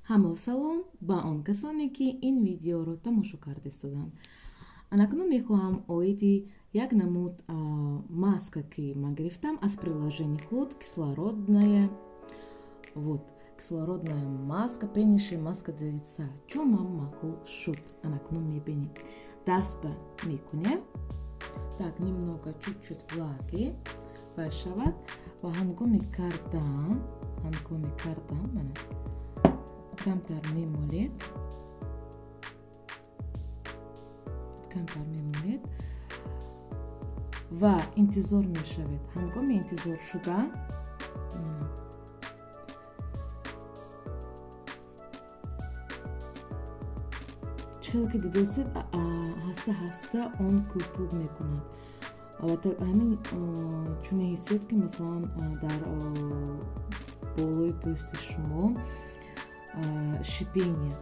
Ҳамо салом ба он касоне, ки ин видеоро тамошо кардастуданд. Анакнун мехоҳам оиди як намуд маска, ки ман гирифтам аз приложени худ, кислородная маска, пениши маска для лица. Чун ман маъқул шуд. Анакнун мебинем. Даста мекунем. Так, немного чуть-чуть влаги башавад ва ҳангоми кардан мана камтар мемолед ва интизор мешавед. Ҳангоми интизор шуда чхел ки дидосед ҳаста он кӯпук мекунад. Албатта ҳамин чунин ҳиссиёт ки масалан дар болои пӯсти шумо шипение.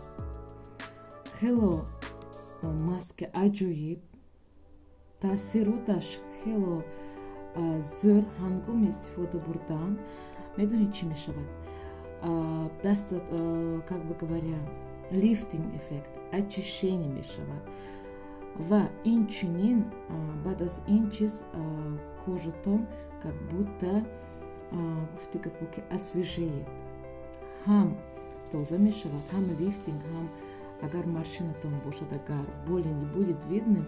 Хело маска аҷоиб, таъсироташ хело зӯр. Ҳангоми истифода бурдан медонед чӣ мешавад? Дастат, как бы говоря, лифтинг эффект, очищение мешавад ва инчунин баъд аз ин чиз кожатон как будто гуфтага поки освежеет. ҳам тоза мешавад, ҳам лифтинг, ҳам агар морщинатон бошад, агар боли не будет видно.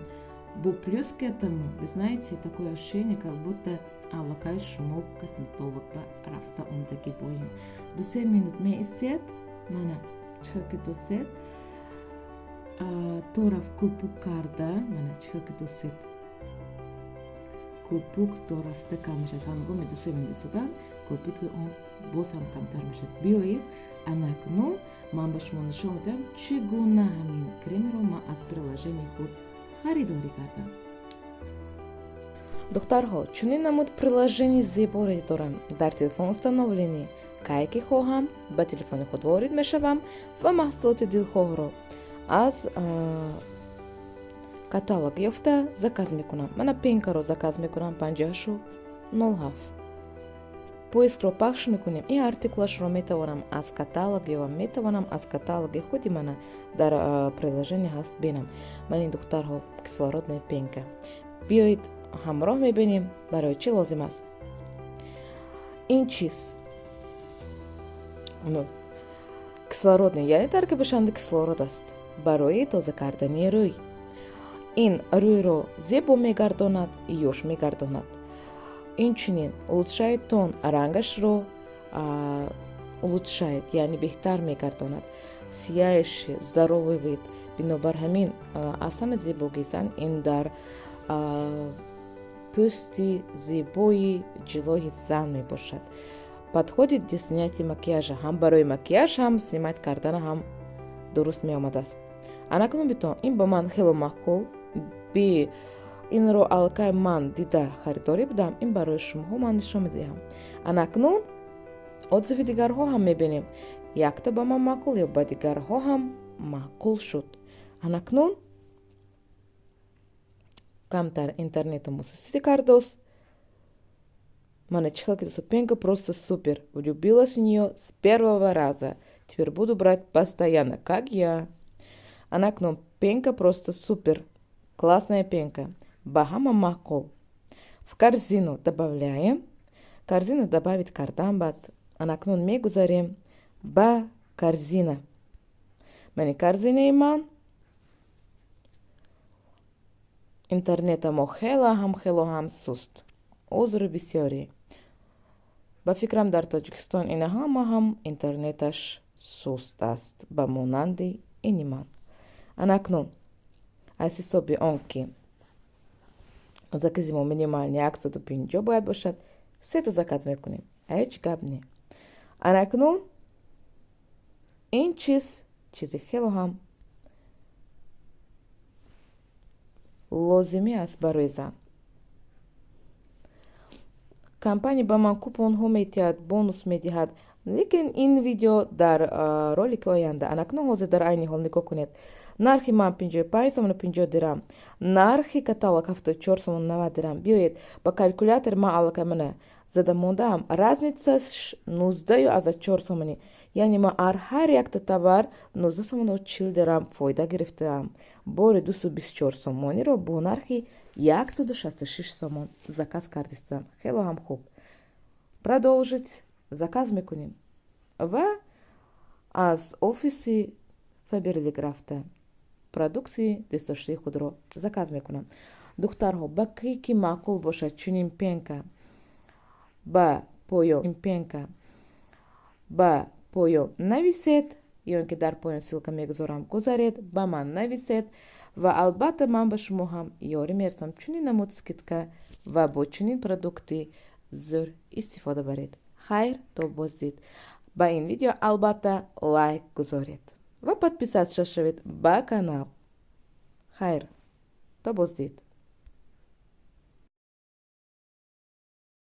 Бо плюс к этому, вы знаете, такое ощущение, как будто аллакай шумо косметологга рафта омдаги боем. 2 минут меистед, мана чихел ки досед тораф кӯпук карда, мана чихел ки досед кӯпук торафта кам мешад. Ҳангоми 2 минут истодан кӯпуки он боз ҳам камтар мешад. Биёед анакнун ман ба шумо нишон медиҳам чӣ гуна ҳамин кремеро ман аз приложени худ харидорӣ кардам. Духтарҳо, чунин намуд приложени зеборе дорам. Дар телефон установленӣ. Кае ки хоҳам ба телефони худ ворид мешавам ва маҳсулоти дилхоҳро аз каталог ёфта заказ мекунам. Мана пенкаро заказ мекунам 5807. поискро пахш мекунем. Ин артикулашро метавонам аз каталог ё метавонам аз каталоги худи мана дар приложение ҳаст бинам. Мани духтарҳо кислородная пенка. Биёед ҳамроҳ мебинем барои чӣ лозим аст. Ин чиз кислородный, яъне таркибашанди кислород аст барои тоза кардани рӯй. Ин рӯйро зебо мегардонад, ёш мегардонад. Инчунин улучшает тон, рангашро улучшает, яъне беҳтар мегардонад. Сияющий, здоровый вид. Бинобар ҳамин аз ҳама зебогизан ин дар пӯсти зебои ҷилои зан мебошад. подходит для снятия макияжа. Ҳам барои макияж, ҳам снимать кардана ҳам дуруст меомадааст. Анакнун битон ин ба ман хело маъқул. Би инро аллакай ман дида харидорӣ будам. Ин барои шумоҳо ман нишон медиҳам. Анакнун отзиви дигарҳо ҳам мебинем. Якта ба ман маъқул ё ба дигарҳо ҳам маъқул шуд. Анакнун камтар интернетом мусосиди кардос. Мана чихел ки пенка просто супер. Влюбилась в неё с первого раза. Теперь буду брать постоянно, как я. Анакнун пенка просто супер. Классная пенка. Баҳама маъқул. В корзину добавляем. Корзина добавить кардан баъд. Анакнун мегузарем ба корзина. Мани корзинаи ман интернетамо хело ҳам суст. Узру бисёрӣ. Ба фикрам дар Тоҷикистон ина ҳам интернеташ суст аст ба монанди ини ман. Анакнун аз ҳисоби он ки заказимо минимални 150 бояд бошад, 3 заказ мекунем. Ҳеҷ гап не. Анакнун ин чизи хело ҳам лозимӣ аст барои зан. компания ба ман купонҳо метиҳад, бонус медиҳад. Лекин ин видео дар ролики оянда. Анакнун ҳозир дар айни ҳол нигоҳ кунед. нархи ман 55 сомону 50 дирам. Нархи каталог 74 сомону 90 дирам. Биёед ба калькулятор ман аллакай мана зада мондаам. Разницаш 19 ё аз 4 сомонӣ. яъне ма ҳар якта товар 19 сомон ва 40 дирҳам фоида гирифтаам. Бори 224 сомониро бо нархи 166 сомон заказ кардистам. Хело ҳам хуб. Продолжить заказ мекунем ва аз офиси Faberlic рафта продуксии дастдоштаи худро заказ мекунам. духтарҳо, ба ки маъқул бошад чунин пенка ба поён нависед, ё ин ки дар поён ссилка мегузорам, гузаред, ба ман нависед ва албатта ман ба шумо ҳам ёрӣ мерасам чунин намуд скидка ва бо чунин продукти зур истифода баред. Хайр, то боздид. Ба ин видео албатта лайк гузоред ва подписатсия шавед ба канал. Хайр, то боздид.